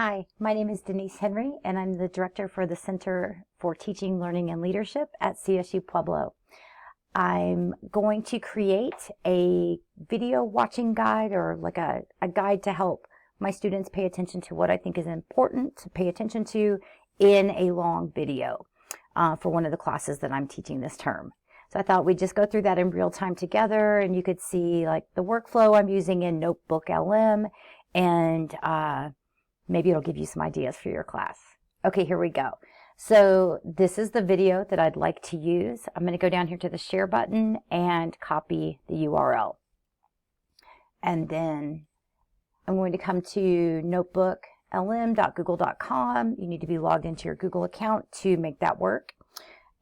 Hi, my name is Denise Henry, and I'm the director for the Center for Teaching, Learning, and Leadership at CSU Pueblo. I'm going to create a video watching guide, or like a guide to help my students pay attention to what I think is important to pay attention to in a long video for one of the classes that I'm teaching this term. So I thought we'd just go through that in real time together, and you could see like the workflow I'm using in NotebookLM, and maybe it'll give you some ideas for your class. Okay, here we go. So this is the video that I'd like to use. I'm going to go down here to the share button and copy the URL. And then I'm going to come to notebooklm.google.com. You need to be logged into your Google account to make that work.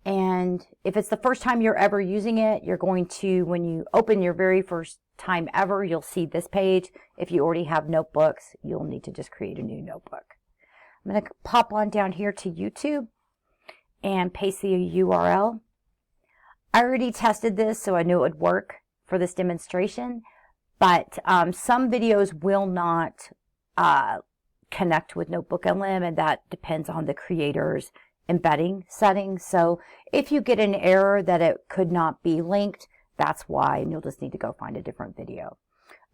And if it's the first time you're ever using it, you're going to, when you open your very first time ever, you'll see this page. If you already have notebooks, you'll need to just create a new notebook. I'm going to pop on down here to YouTube and paste the URL. I already tested this, so I knew it would work for this demonstration, but some videos will not connect with NotebookLM, and that depends on the creator's embedding settings. So if you get an error that it could not be linked, that's why, and you'll just need to go find a different video.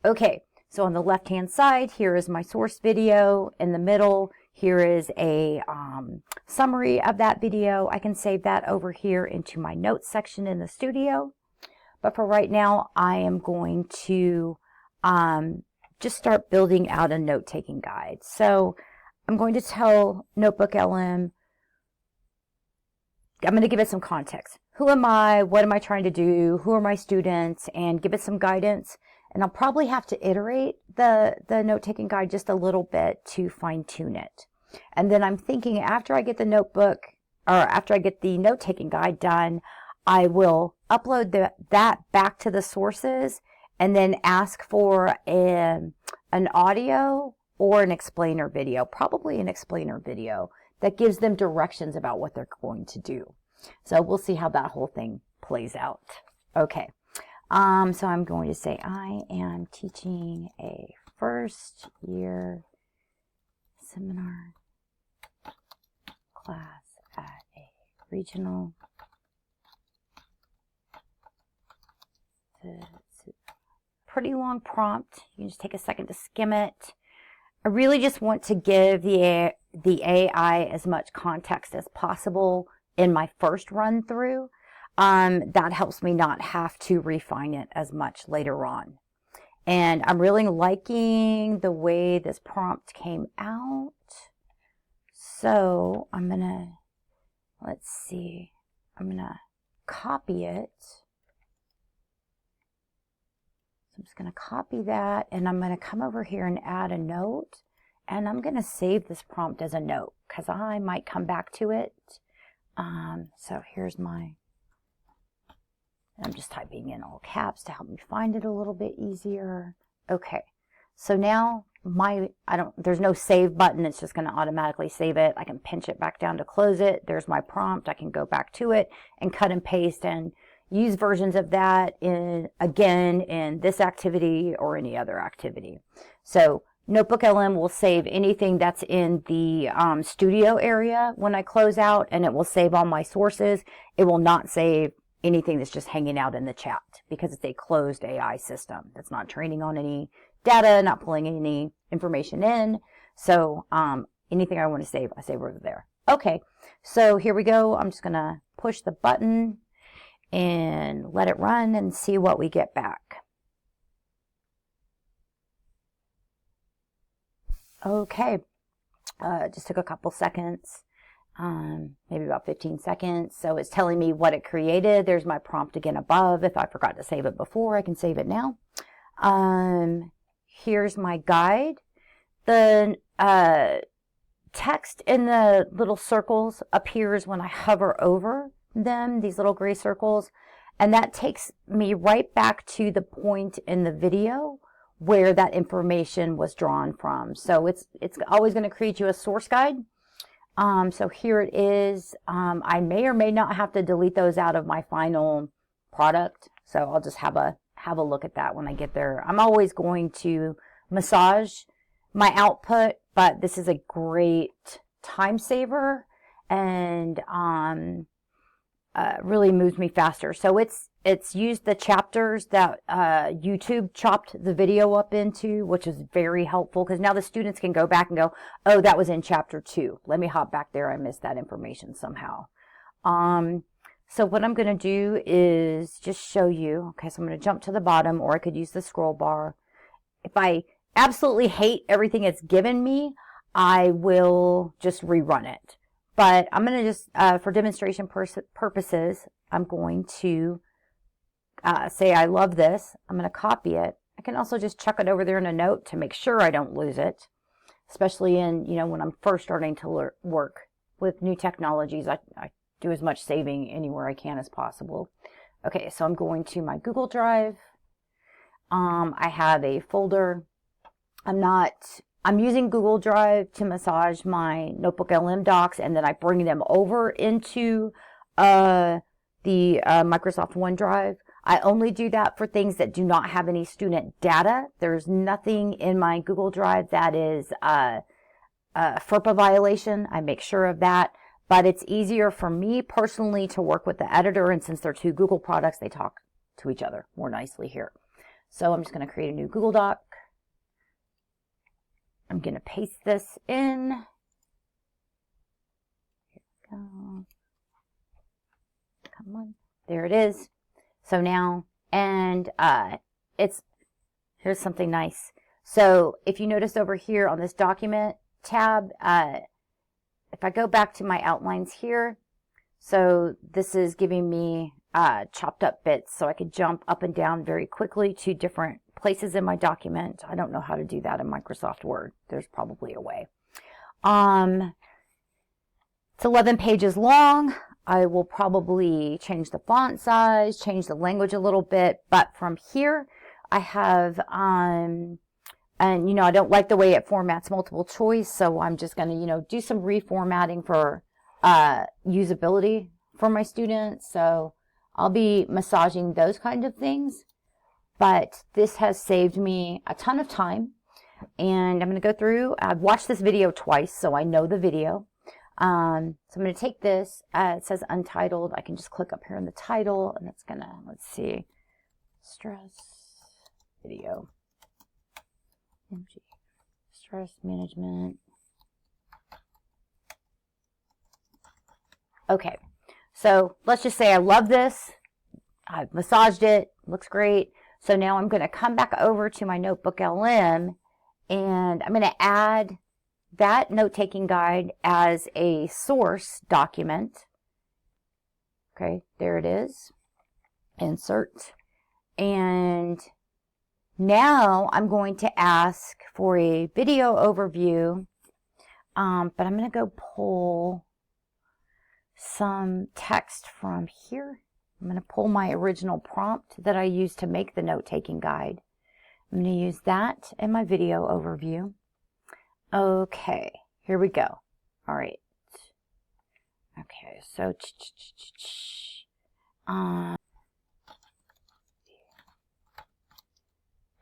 Okay, so on the left hand side, here is my source video. In the middle, here is a summary of that video. I can save that over here into my notes section in the studio. But for right now, I am going to just start building out a note-taking guide. So I'm going to tell NotebookLM, I'm going to give it some context. Who am I? What am I trying to do? Who are my students? And give it some guidance. And I'll probably have to iterate the note-taking guide just a little bit to fine-tune it. And then I'm thinking after I get the notebook, or after I get the note-taking guide done, I will upload that back to the sources and then ask for an audio or an explainer video, probably an explainer video, that gives them directions about what they're going to do. So we'll see how that whole thing plays out. Okay, so I'm going to say I am teaching a first year seminar class at a regional. It's a pretty long prompt. You can just take a second to skim it. I really just want to give the AI as much context as possible in my first run through. That helps me not have to refine it as much later on. And I'm really liking the way this prompt came out. So I'm gonna, let's see, I'm gonna copy it. So I'm just gonna copy that, and I'm gonna come over here and add a note. And I'm going to save this prompt as a note because I might come back to it. So here's my, I'm just typing in all caps to help me find it a little bit easier. Okay, so now there's no save button. It's just going to automatically save it. I can pinch it back down to close it. There's my prompt. I can go back to it and cut and paste and use versions of that again in this activity or any other activity. So NotebookLM will save anything that's in the studio area when I close out, and it will save all my sources. It will not save anything that's just hanging out in the chat because it's a closed AI system that's not training on any data, not pulling any information in. So anything I want to save, I save over there. Okay, so here we go. I'm just going to push the button and let it run and see what we get back. Okay, just took a couple seconds, maybe about 15 seconds. So it's telling me what it created. There's my prompt again above. If I forgot to save it before, I can save it now. Here's my guide. The text in the little circles appears when I hover over them, these little gray circles, and that takes me right back to the point in the video where that information was drawn from. So it's always going to create you a source guide. So here it is. I may or may not have to delete those out of my final product. So I'll just have a look at that when I get there. I'm always going to massage my output but this is a great time saver and really moves me faster. So it's used the chapters that YouTube chopped the video up into, which is very helpful because now the students can go back and go, oh, that was in chapter 2. Let me hop back there. I missed that information somehow. So what I'm going to do is just show you. Okay, so I'm going to jump to the bottom, or I could use the scroll bar. If I absolutely hate everything it's given me, I will just rerun it. But I'm going to just, for demonstration purposes, I'm going to say I love this. I'm going to copy it. I can also just chuck it over there in a note to make sure I don't lose it, especially in, when I'm first starting to work with new technologies. I do as much saving anywhere I can as possible. Okay, so I'm going to my Google Drive. I have a folder. I'm using Google Drive to massage my NotebookLM docs, and then I bring them over into the Microsoft OneDrive. I only do that for things that do not have any student data. There's nothing in my Google Drive that is a FERPA violation. I make sure of that. But it's easier for me personally to work with the editor, and since they're two Google products, they talk to each other more nicely here. So I'm just going to create a new Google Doc. I'm going to paste this in. Here we go. Come on. There it is. So now, and here's something nice. So if you notice over here on this document tab, if I go back to my outlines here, so this is giving me chopped up bits, so I could jump up and down very quickly to different places in my document. I don't know how to do that in Microsoft Word. There's probably a way. It's 11 pages long. I will probably change the font size, change the language a little bit, but from here I have, and I don't like the way it formats multiple choice, so I'm just going to, do some reformatting for usability for my students. So I'll be massaging those kind of things, but this has saved me a ton of time, and I'm going to go through. I've watched this video twice, so I know the video. So I'm going to take this, it says untitled. I can just click up here in the title, and it's going to, let's see, stress video, MG, stress management. Okay, so let's just say I love this. I've massaged it, looks great. So now I'm going to come back over to my NotebookLM, and I'm going to add that note-taking guide as a source document. Okay, there it is. Insert. And now I'm going to ask for a video overview, but I'm going to go pull some text from here. I'm going to pull my original prompt that I used to make the note-taking guide. I'm going to use that in my video overview. Okay, here we go. All right. Okay, so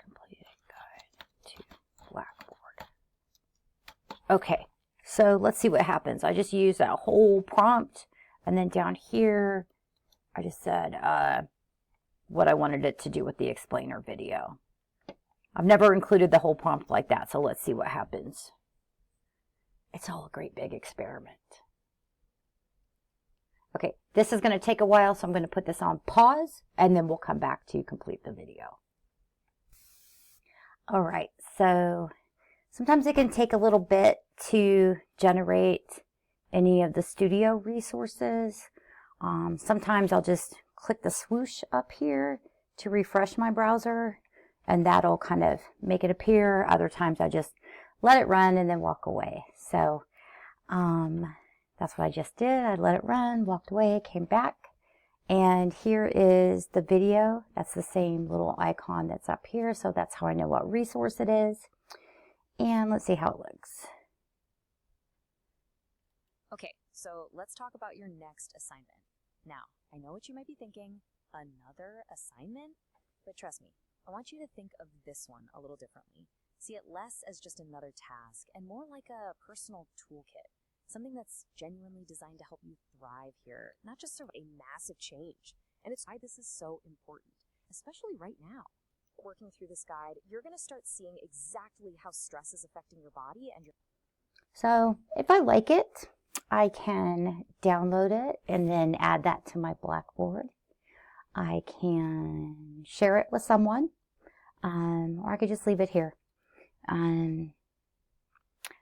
completed guide to Blackboard. Okay, so let's see what happens. I just used that whole prompt, and then down here, I just said what I wanted it to do with the explainer video. I've never included the whole prompt like that, so let's see what happens. It's all a great big experiment. Okay, this is going to take a while, so I'm going to put this on pause, and then we'll come back to complete the video. All right, so sometimes it can take a little bit to generate any of the studio resources. Sometimes I'll just click the swoosh up here to refresh my browser, and that'll kind of make it appear. Other times I just let it run and then walk away. So that's what I just did. I let it run, walked away, came back, and here is the video. That's the same little icon that's up here, so that's how I know what resource it is. And let's see how it looks. Okay, so let's talk about your next assignment. Now, I know what you might be thinking, another assignment? But trust me, I want you to think of this one a little differently. See it less as just another task and more like a personal toolkit, something that's genuinely designed to help you thrive here, not just survive a massive change. And it's why this is so important, especially right now. Working through this guide, you're going to start seeing exactly how stress is affecting your body and your... So if I like it, I can download it and then add that to my Blackboard. I can share it with someone, or I could just leave it here.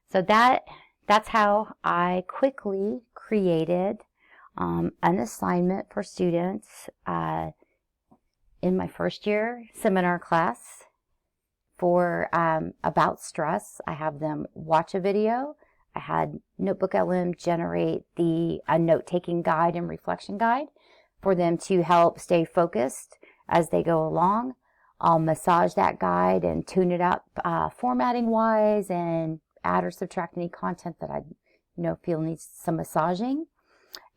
So that's how I quickly created an assignment for students in my first year seminar class for about stress. I have them watch a video. I had NotebookLM generate a note-taking guide and reflection guide for them to help stay focused as they go along. I'll massage that guide and tune it up formatting-wise and add or subtract any content that I feel needs some massaging.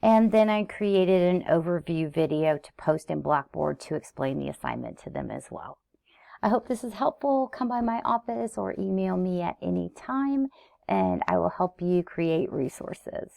And then I created an overview video to post in Blackboard to explain the assignment to them as well. I hope this is helpful. Come by my office or email me at any time, and I will help you create resources.